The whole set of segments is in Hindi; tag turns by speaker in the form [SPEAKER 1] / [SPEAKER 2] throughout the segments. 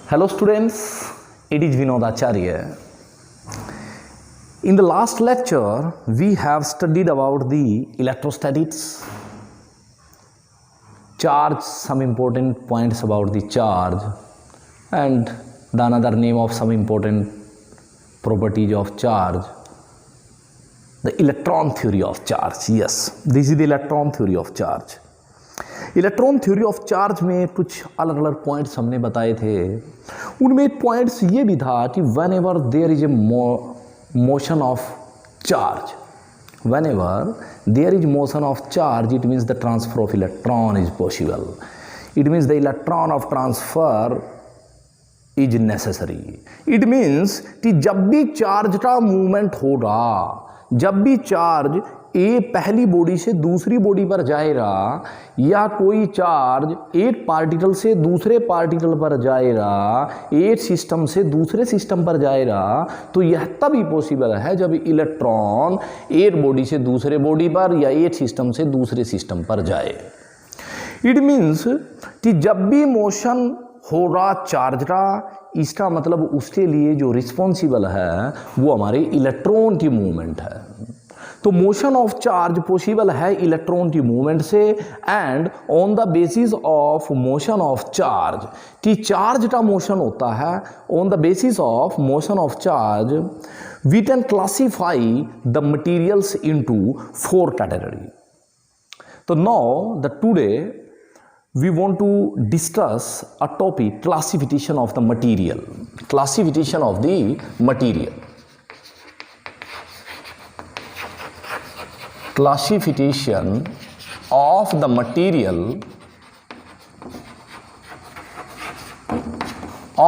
[SPEAKER 1] Hello students, it is Vinod Acharya. In the last lecture, we have studied about the electrostatics, charge, some important points about the charge, and the another name of some important properties of charge. The electron theory of charge, yes, this is the electron theory of charge. Electron theory of charge में कुछ अलग अलग पॉइंट्स हमने बताए थे। उनमें पॉइंट्स ये भी था कि whenever there is a motion of charge, whenever there is motion of charge, it means the transfer of electron is possible, it means the electron of transfer is necessary. It means कि जब भी चार्ज का मूवमेंट होगा, जब भी चार्ज एक पहली बॉडी से दूसरी बॉडी पर जाएगा या कोई चार्ज एक पार्टिकल से दूसरे पार्टिकल पर जाएगा, एक सिस्टम से दूसरे सिस्टम पर जाएगा, तो यह तभी पॉसिबल है जब इलेक्ट्रॉन एक बॉडी से दूसरे बॉडी पर या एक सिस्टम से दूसरे सिस्टम पर जाए। इट मीन्स कि जब भी मोशन होगा चार्ज का, इसका मतलब उसके लिए जो रिस्पॉन्सिबल है वो हमारे इलेक्ट्रॉन की मूवमेंट है। तो मोशन ऑफ चार्ज पॉसिबल है इलेक्ट्रॉन की मूवमेंट से, and on the basis of motion of charge, कि चार्ज का मोशन होता है, on the basis of motion of charge we can classify the materials into 4 category. तो now the today we want to discuss a topic, classification of the material, classification of the material, classification of the material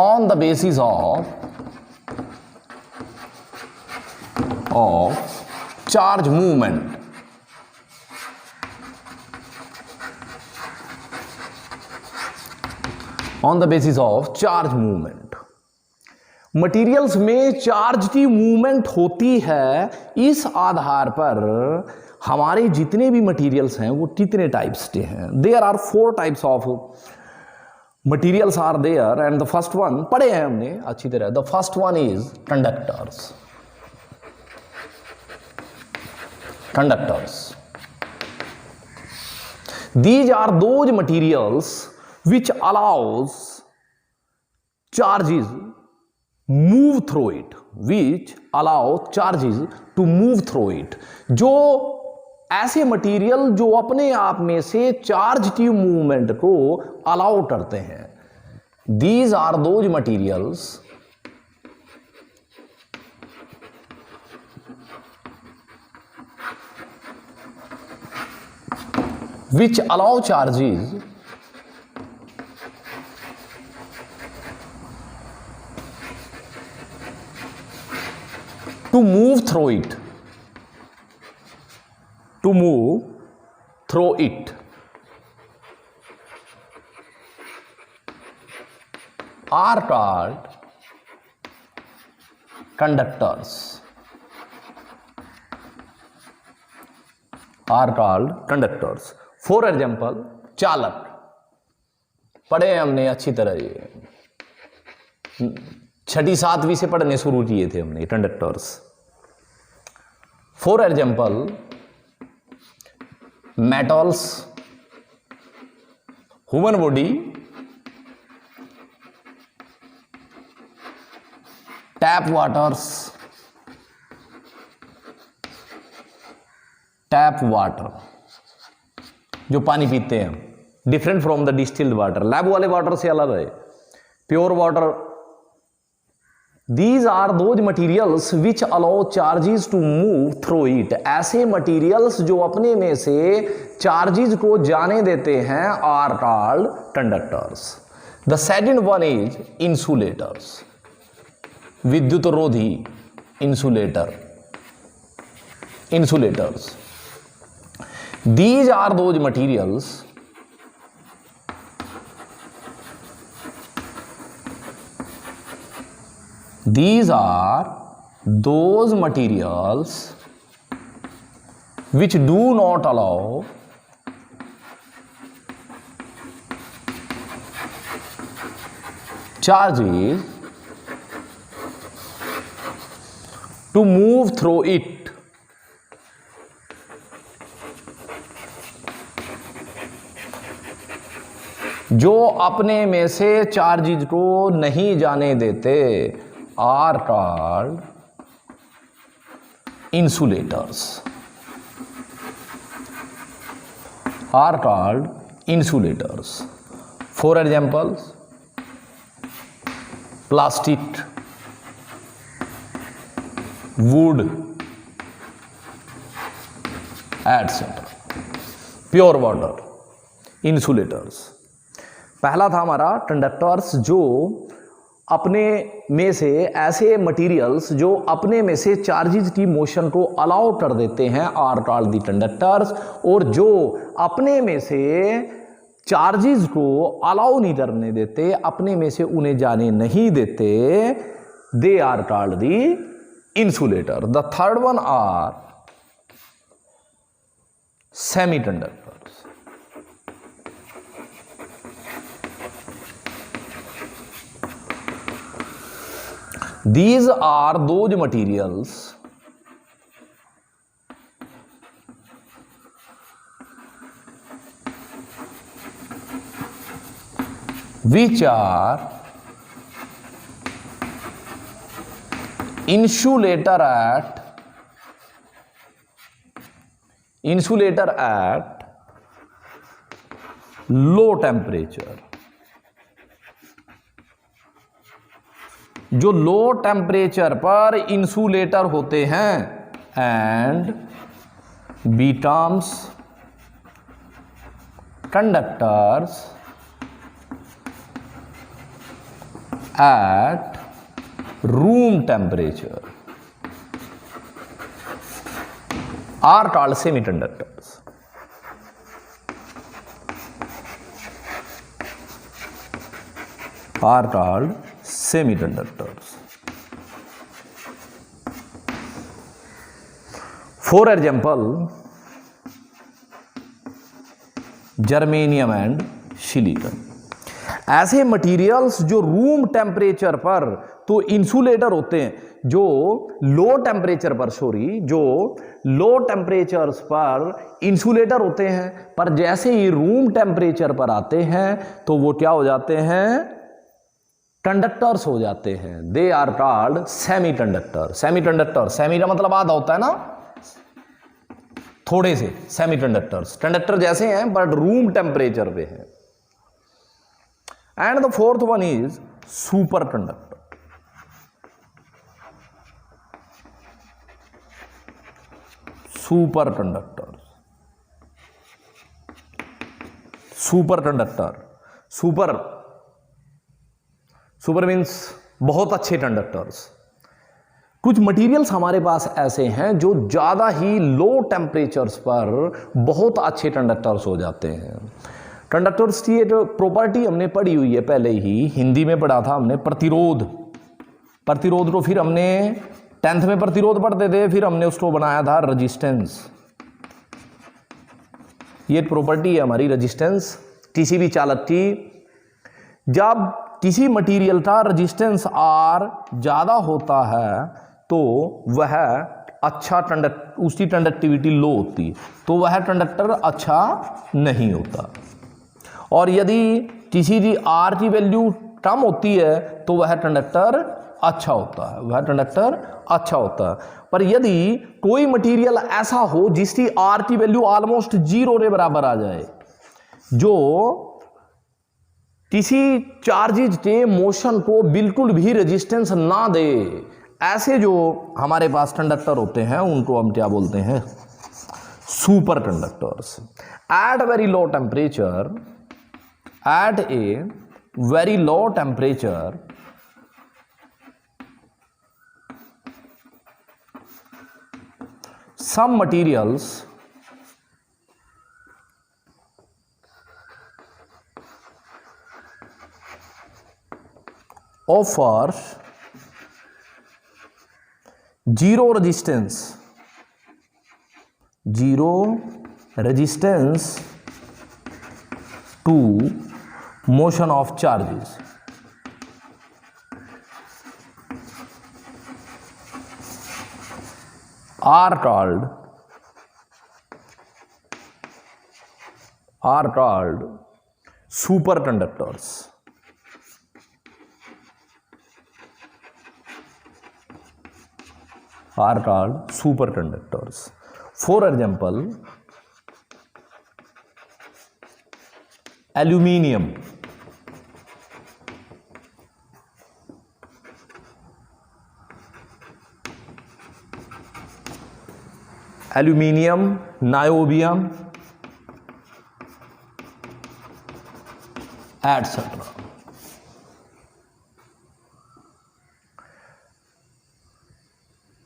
[SPEAKER 1] on the basis of charge movement, on the basis of charge movement. Materials में चार्ज की मूवमेंट होती है, इस आधार पर हमारे जितने भी मटीरियल्स हैं वो कितने टाइप्स के हैं। There are 4 types of materials are there, and the first one पढ़े हैं हमने अच्छी तरह। The first one is conductors. Conductors, these are those materials which allows charges move through it, which allow charges to move through it। जो ऐसे मटेरियल जो अपने आप में से चार्ज की मूवमेंट को अलाउ करते हैं, these are those materials which allow charges to move through it, to move through it, are called conductors, are called conductors। For example, चालक पढ़े हमने अच्छी तरह, ये 6वीं 7वीं से पढ़ने शुरू किए थे हमने conductors. For example, metals, human body, tap waters, tap water जो पानी पीते हैं, different from the distilled water, lab वाले वाटर से अलग है, pure water. These are those materials which allow charges to move through it। ऐसे materials जो अपने में से charges को जाने देते हैं are called conductors। The second one is insulators, विद्युत रोधी, insulator, insulators। These are those materials These are those materials which do not allow charges to move through it. जो अपने में से चार्जेज को नहीं जाने देते are called insulators, are called insulators. For examples, plastic, wood etcetera. Pure water, insulators. पहला था हमारा कंडक्टर्स, जो अपने में से ऐसे मटेरियल्स जो अपने में से चार्जेस की मोशन को अलाउ कर देते हैं आर कॉल्ड दी कंडक्टर्स, और जो अपने में से चार्जेस को अलाउ नहीं करने देते, अपने में से उन्हें जाने नहीं देते, they are called the insulator. The third one are semiconductors. These are those materials which are insulator at low temperature. जो लो टेम्परेचर पर इंसुलेटर होते हैं, एंड बीटम्स conductors at room temperature are called semiconductors. Are called semiconductors. For example, germanium and silicon. ऐसे मटेरियल्स जो रूम टेम्परेचर पर तो इंसुलेटर होते हैं, जो लो टेम्परेचर पर जो लो टेम्परेचर्स पर इंसुलेटर होते हैं, पर जैसे ही रूम टेम्परेचर पर आते हैं तो वो क्या हो जाते हैं, कंडक्टर्स हो जाते हैं. They are called semiconductor. Semiconductor, semi का मतलब आधा होता है ना, थोड़े से. सेमीकंडक्टर्स कंडक्टर जैसे हैं बट रूम टेम्परेचर पे है. And the fourth one is super conductor. Super conductor. Super conductor, super means बहुत अच्छे कंडक्टर्स. कुछ मटेरियल्स हमारे पास ऐसे हैं जो ज़्यादा ही लो टेम्परेचर्स पर बहुत अच्छे कंडक्टर्स हो जाते हैं. कंडक्टर्स की एक प्रॉपर्टी हमने पढ़ी हुई है, पहले ही हिंदी में पढ़ा था हमने, प्रतिरोध. प्रतिरोध को फिर हमने 10th में प्रतिरोध पढ़ते थे, फिर हमने उसको बनाया था रेजिस्टेंस. ये प्रॉपर्टी है हमारी रेजिस्टेंस किसी भी चालक की. जब किसी मटेरियल का रेजिस्टेंस आर ज़्यादा होता है तो वह अच्छा उसकी कंडक्टिविटी लो होती, तो वह कंडक्टर अच्छा नहीं होता. और यदि किसी की आर की वैल्यू कम होती है तो वह कंडक्टर अच्छा होता है, वह कंडक्टर अच्छा होता है. पर यदि कोई मटेरियल ऐसा हो जिसकी आर की वैल्यू ऑलमोस्ट 0 के बराबर आ जाए, जो किसी चार्जेज के मोशन को बिल्कुल भी रेजिस्टेंस ना दे, ऐसे जो हमारे पास कंडक्टर होते हैं उनको हम क्या बोलते हैं, superconductors. At very low temperature, at a very low temperature, some materials offer zero resistance to motion of charges. are called superconductors. Are called superconductors. For example, aluminium, niobium, etc.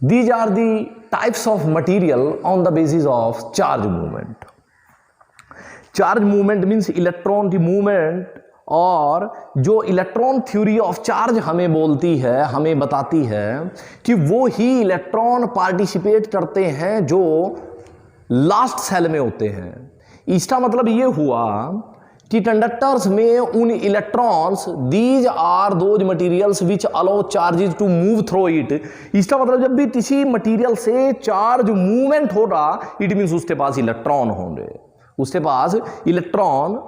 [SPEAKER 1] These are the types of material on the basis of charge movement. Charge movement means electron की मूवमेंट, और जो इलेक्ट्रॉन थ्योरी ऑफ चार्ज हमें बोलती है, हमें बताती है कि वो ही इलेक्ट्रॉन पार्टिसिपेट करते हैं जो लास्ट सेल में होते हैं। इसका मतलब ये हुआ कि कंडक्टर्स में उन electrons, these are those materials which allow charges to move through it. इसका मतलब जब भी किसी मटेरियल से चार्ज मूवमेंट होगा, इट मीन्स उसके पास इलेक्ट्रॉन होंगे, उसके पास इलेक्ट्रॉन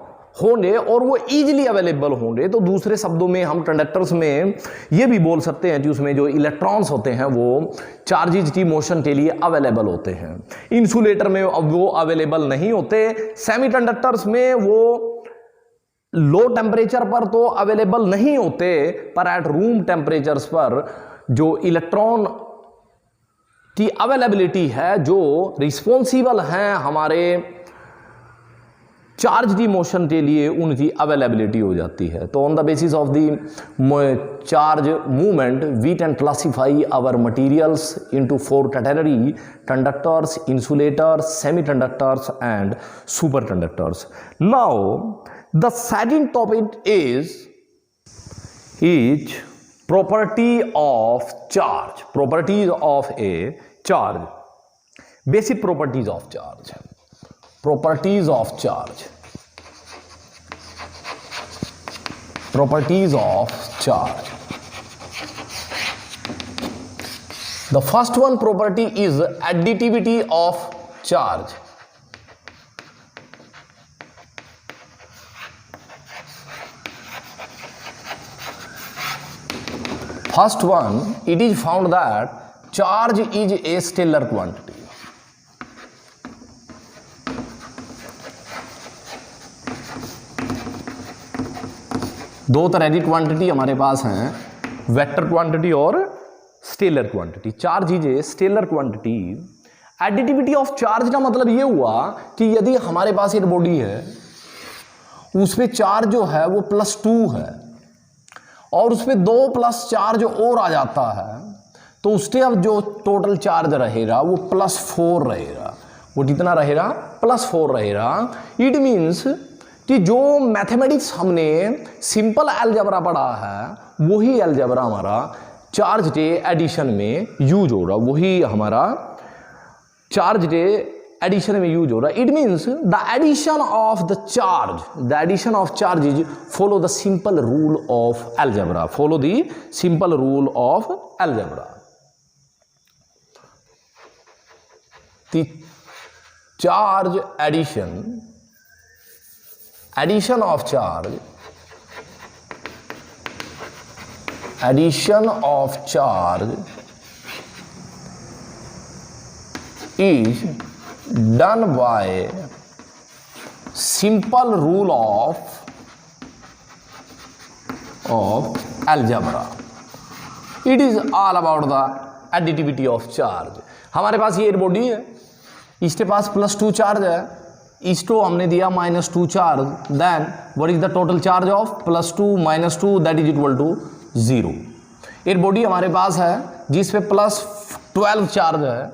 [SPEAKER 1] होंगे और वो इजीली अवेलेबल होंगे। तो दूसरे शब्दों में हम कंडक्टर्स में ये भी बोल सकते हैं कि उसमें जो इलेक्ट्रॉन्स होते हैं वो चार्जेज की मोशन के लिए अवेलेबल होते हैं। इंसुलेटर में अब वो अवेलेबल नहीं होते, सेमीकंडक्टर्स में वो लो टेम्परेचर पर तो अवेलेबल नहीं होते, पर एट रूम टेम्परेचर्स पर जो इलेक्ट्रॉन की अवेलेबिलिटी है, जो रिस्पॉन्सिबल हैं हमारे चार्ज की मोशन के लिए, उनकी अवेलेबिलिटी हो जाती है। तो on the basis of the charge movement we can classify our materials into 4 category: conductors, insulators, semiconductors and superconductors. Now the second topic is property of charge. Properties of a charge. Basic properties of charge. Properties of charge. Properties of charge. The first one property is additivity of charge. First one, it is found that charge is a scalar quantity. दो तरह की क्वांटिटी हमारे पास हैं, वेक्टर क्वांटिटी और scalar quantity. Charge is a scalar quantity. Additivity of charge का मतलब ये हुआ कि यदि हमारे पास एक बॉडी है, उसमें चार्ज जो है वो +2 है और उसमें 2 प्लस चार्ज और आ जाता है, तो उसके अब जो टोटल चार्ज रहेगा वो +4 रहेगा। वो कितना रहेगा? +4 रहेगा। इट मीन्स कि जो मैथमेटिक्स हमने सिंपल अलजेब्रा पढ़ा है, वही अलजेब्रा हमारा चार्ज के एडिशन में यूज हो रहा, वही हमारा चार्ज के एडिशन में यूज हो रहा है। It means the addition of the charge is follow the simple rule of algebra. Follow the simple rule of algebra. The charge addition of charge is done by simple rule of algebra. It is all about the additivity of charge. हमारे पास ये बॉडी है, इसके पास +2 चार्ज है, इसको हमने दिया -2 charge, then what is the total charge of +2 - 2 that is equal to 0। एक बॉडी हमारे पास है जिसपे +12 चार्ज है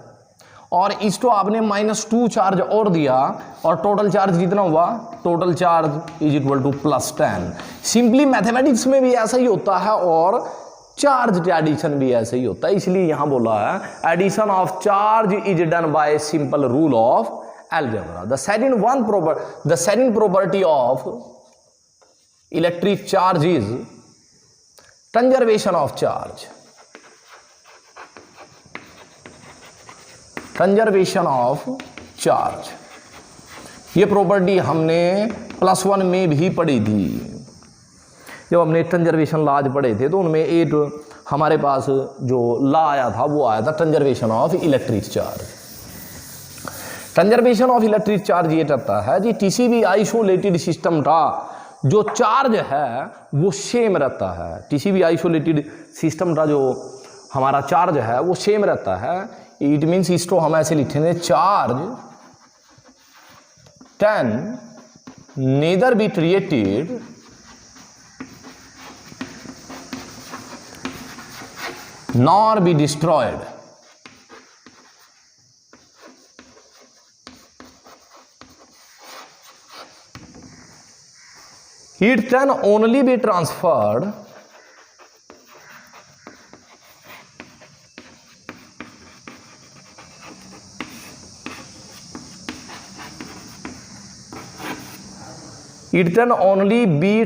[SPEAKER 1] और इसको आपने -2 चार्ज और दिया और टोटल चार्ज कितना हुआ? Total charge is equal to +10। Simply mathematics में भी ऐसा ही होता है और चार्ज के एडिशन भी ऐसे ही होता है, इसलिए यहां बोला है addition of charge is done by simple rule of algebra. The second property of electric charge is conservation of charge. Conservation of charge. ये प्रॉपर्टी हमने +1 में भी पढ़ी थी। जब हमने कंजर्वेशन लॉज पढ़े थे तो उनमें एक हमारे पास जो लॉ आया था वो आया था conservation of electric charge. Conservation of electric charge ये कहता है कि किसी भी आइसोलेटेड सिस्टम का जो चार्ज है वो सेम रहता है। किसी भी आइसोलेटेड सिस्टम का जो हमारा चार्ज है वो सेम रहता है। इट मीन्स इसको हम ऐसे लिखेंगे, charge can nether be created nor be destroyed. It can only be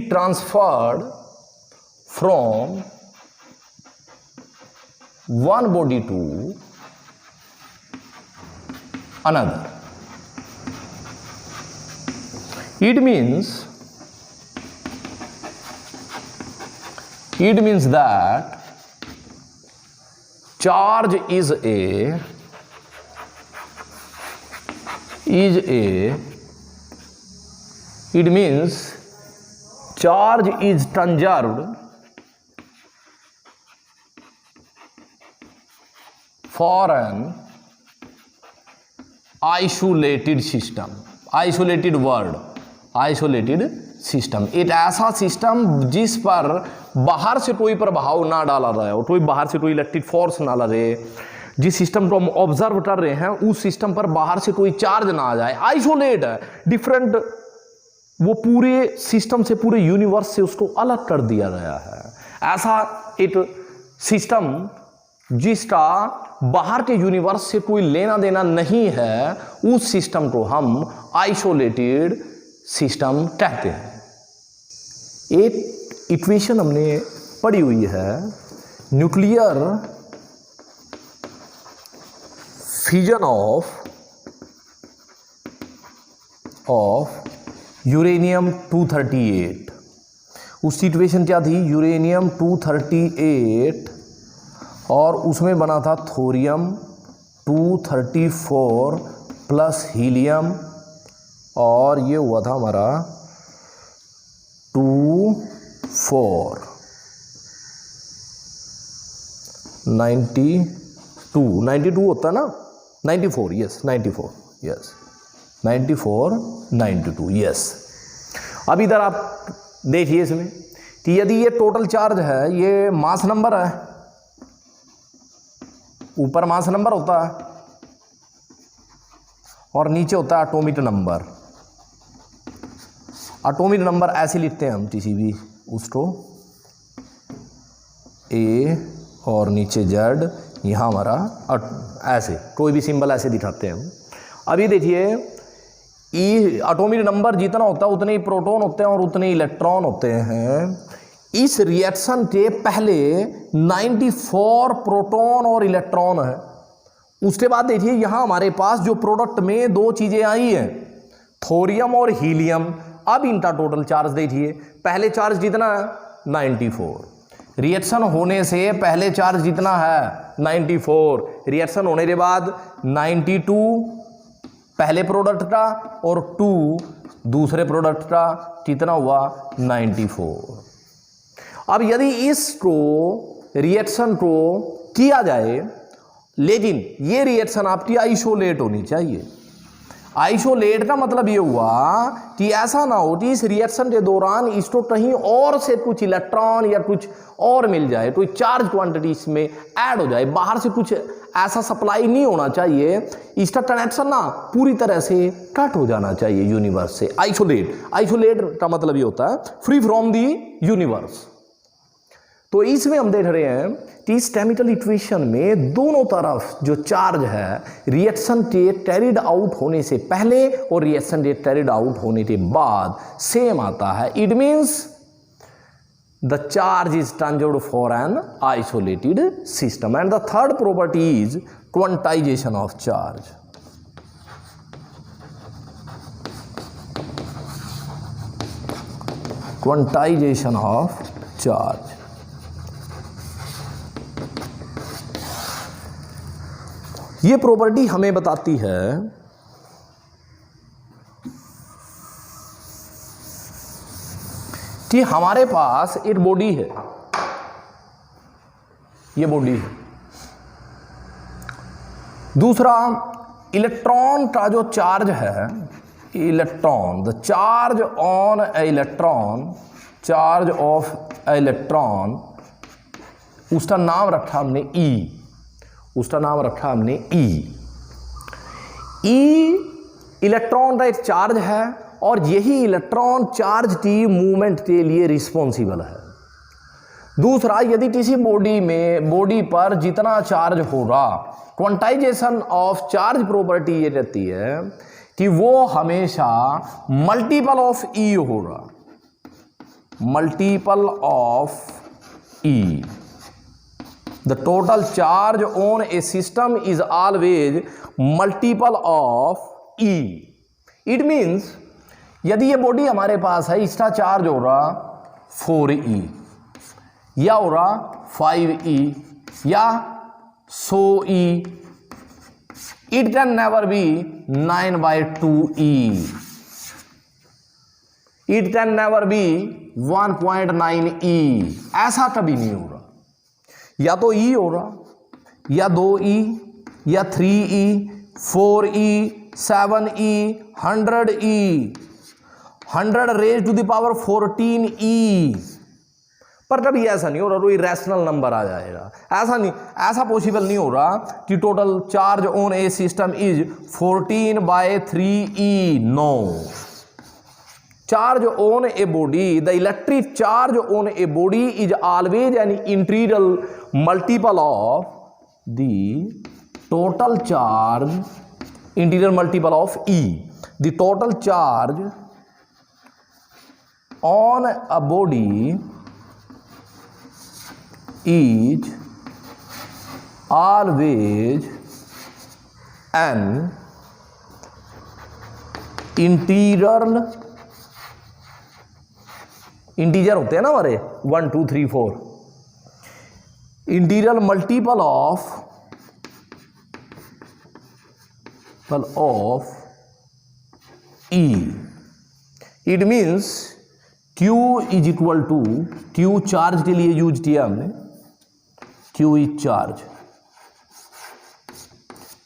[SPEAKER 1] transferred from one body to another. It means that charge is a it means charge is conserved for an isolated system. Isolated word, isolated system, एक ऐसा सिस्टम जिस पर बाहर से कोई प्रभाव ना डाला रहे और कोई बाहर से कोई इलेक्ट्रिक फोर्स ना लगे। जिस सिस्टम को हम ऑब्जर्व कर रहे हैं उस सिस्टम पर बाहर से कोई चार्ज ना आ जाए, आइसोलेट है, डिफरेंट, वो पूरे सिस्टम से, पूरे यूनिवर्स से उसको अलग कर दिया गया है। ऐसा एक सिस्टम जिसका बाहर के यूनिवर्स से कोई लेना देना नहीं है, उस सिस्टम को हम आइसोलेटेड सिस्टम कहते हैं। एक इक्वेशन हमने पढ़ी हुई है, न्यूक्लियर फिजन ऑफ यूरेनियम 238। उस सिचुएशन क्या थी, यूरेनियम 238 और उसमें बना था थोरियम 234 प्लस हीलियम, और ये हुआ था हमारा 92 होता है ना, 94, यस 94, यस 94, 92, यस। अब इधर आप देखिए इसमें कि यदि ये टोटल चार्ज है, ये मास नंबर है, ऊपर मास नंबर होता है और नीचे होता है एटॉमिक नंबर। एटॉमिक नंबर ऐसे लिखते हैं हम किसी भी उसको, ए और नीचे जेड, यहाँ हमारा ऐसे कोई भी सिंबल ऐसे दिखाते हैं हम। अभी देखिए एटॉमिक नंबर जितना होता है उतने ही प्रोटॉन होते हैं और उतने ही इलेक्ट्रॉन होते हैं। इस रिएक्शन के पहले 94 प्रोटॉन और इलेक्ट्रॉन है। उसके बाद देखिए यहाँ हमारे पास जो प्रोडक्ट में दो चीजें आई हैं, थोरियम और हीलियम। अब इनका टोटल चार्ज देखिए, पहले चार्ज जितना है 94, रिएक्शन होने से पहले चार्ज जितना है 94, रिएक्शन होने के बाद 92 पहले प्रोडक्ट का और 2 दूसरे प्रोडक्ट का, कितना हुआ 94। अब यदि इसको रिएक्शन को किया जाए, लेकिन ये रिएक्शन आपकी आइसोलेट होनी चाहिए। आइसोलेट का मतलब ये हुआ कि ऐसा ना हो कि इस रिएक्शन के दौरान इसको कहीं और से कुछ इलेक्ट्रॉन या कुछ और मिल जाए, कोई चार्ज क्वांटिटी इसमें ऐड हो जाए, बाहर से कुछ ऐसा सप्लाई नहीं होना चाहिए। इसका कनेक्शन ना पूरी तरह से कट हो जाना चाहिए यूनिवर्स से। आइसोलेट का मतलब ये होता है फ्री फ्रॉम दी यूनिवर्स। तो इसमें हम देख रहे हैं कि इस केमिकल इक्वेशन में दोनों तरफ जो चार्ज है, रिएक्शन के कैरिड आउट होने से पहले और रिएक्शन के कैरिड आउट होने के बाद सेम आता है। It means the charge is conserved for an isolated system. And the third property is quantization of charge. Quantization of charge. ये प्रॉपर्टी हमें बताती है कि हमारे पास एक बॉडी है, ये बॉडी है। दूसरा, इलेक्ट्रॉन का जो चार्ज है, electron, the charge on A electron, charge of A electron, उसका नाम रखा हमने ई, उसका नाम रखा हमने ई। ई इलेक्ट्रॉन का एक चार्ज है और यही इलेक्ट्रॉन चार्ज की मूवमेंट के लिए रिस्पॉन्सिबल है। दूसरा, यदि किसी बॉडी पर जितना चार्ज होगा, क्वांटाइजेशन ऑफ चार्ज प्रॉपर्टी ये रहती है कि वो हमेशा मल्टीपल ऑफ ई होगा, multiple of E. The total charge on a system is always multiple of E. It means यदि ये बॉडी हमारे पास है, इसका चार्ज हो रहा 4e या हो रहा 5e या 100e, it can never be 9/2e, it can never be 1.9e, ऐसा कभी नहीं हो रहा। या तो e हो रहा, या 2e, या 3e, 4e, 7e, 100e, 100 raised to the power 14e। पर कभी ऐसा नहीं हो रहा कोई रैशनल नंबर आ जाएगा, ऐसा नहीं, ऐसा पॉसिबल नहीं हो रहा कि total charge on a system is 14/3e। No, charge on a body, the electric charge on a body is always an integral multiple of the total charge, integral multiple of E. The total charge on a body is always an integral, integer होते हैं ना हमारे 1 2 3 4, integral multiple of E। It means Q is equal to, Q charge के लिए यूज किया हमने, Q is charge,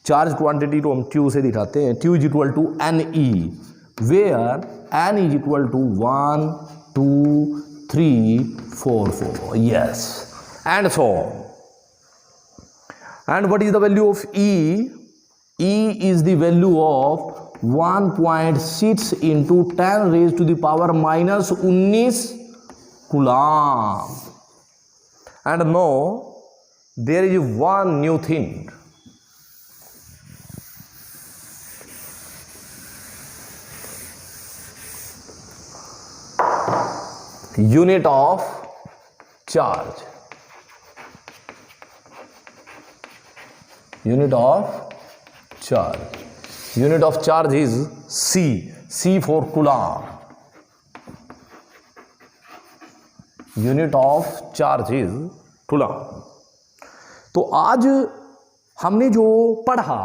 [SPEAKER 1] charge quantity को हम Q से दिखाते हैं। Q is equal to NE, where N is equal to 1 2 3 4 4, yes, and so. And what is the value of E? E is the value of 1.6 into 10 raised to the power minus 19 coulomb. And now there is one new thing. Unit of charge. Unit of charge. Unit of charge is C. C for coulomb. Unit of charge is coulomb. तो आज हमने जो पढ़ा,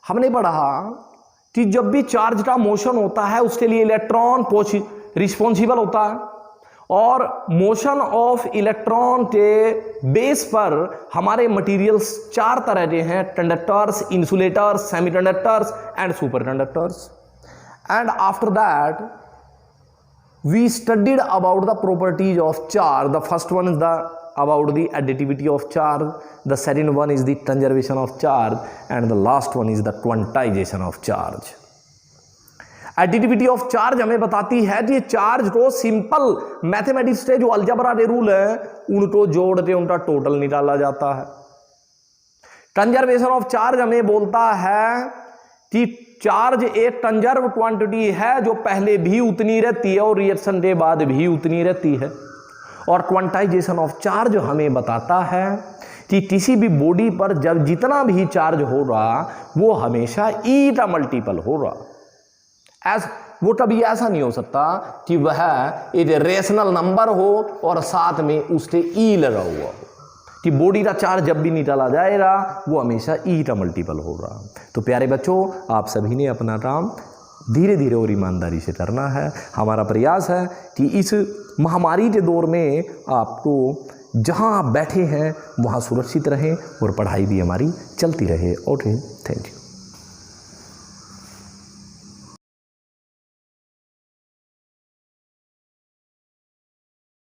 [SPEAKER 1] हमने पढ़ा कि जब भी चार्ज का मोशन होता है उसके लिए इलेक्ट्रॉन रिस्पॉन्सिबल होता है, और मोशन ऑफ इलेक्ट्रॉन के बेस पर हमारे मटेरियल्स 4 तरह के हैं, conductors, insulators, semiconductors and superconductors. And after that we studied about the properties of charge. The first one is the about the additivity of charge, the second one is the conservation of charge, and the last one is the quantization of charge. Additivity of charge हमें बताती है कि चार्ज को सिंपल मैथमेटिक्स के जो अलजेब्रा के रूल है उनको जोड़ के उनका टोटल निकाला जाता है। कंजर्वेशन ऑफ चार्ज हमें बोलता है कि चार्ज एक कंजर्व क्वांटिटी है जो पहले भी उतनी रहती है और रिएक्शन के बाद भी उतनी रहती है। और क्वांटाइजेशन ऑफ चार्ज हमें बताता है कि किसी भी बॉडी पर जब जितना भी चार्ज हो रहा वो हमेशा ई का मल्टीपल हो रहा। वो कभी ऐसा नहीं हो सकता कि वह एक रेशनल नंबर हो और साथ में उससे ई लगा हुआ हो, कि बॉडी का चार्ज जब भी निकाला जाएगा वो हमेशा ई का मल्टीपल हो रहा। तो प्यारे बच्चों, आप सभी ने अपना काम धीरे धीरे और ईमानदारी से करना है। हमारा प्रयास है कि इस महामारी के दौर में आपको जहां आप बैठे हैं वहां सुरक्षित रहें और पढ़ाई भी हमारी चलती रहे। Okay, thank you.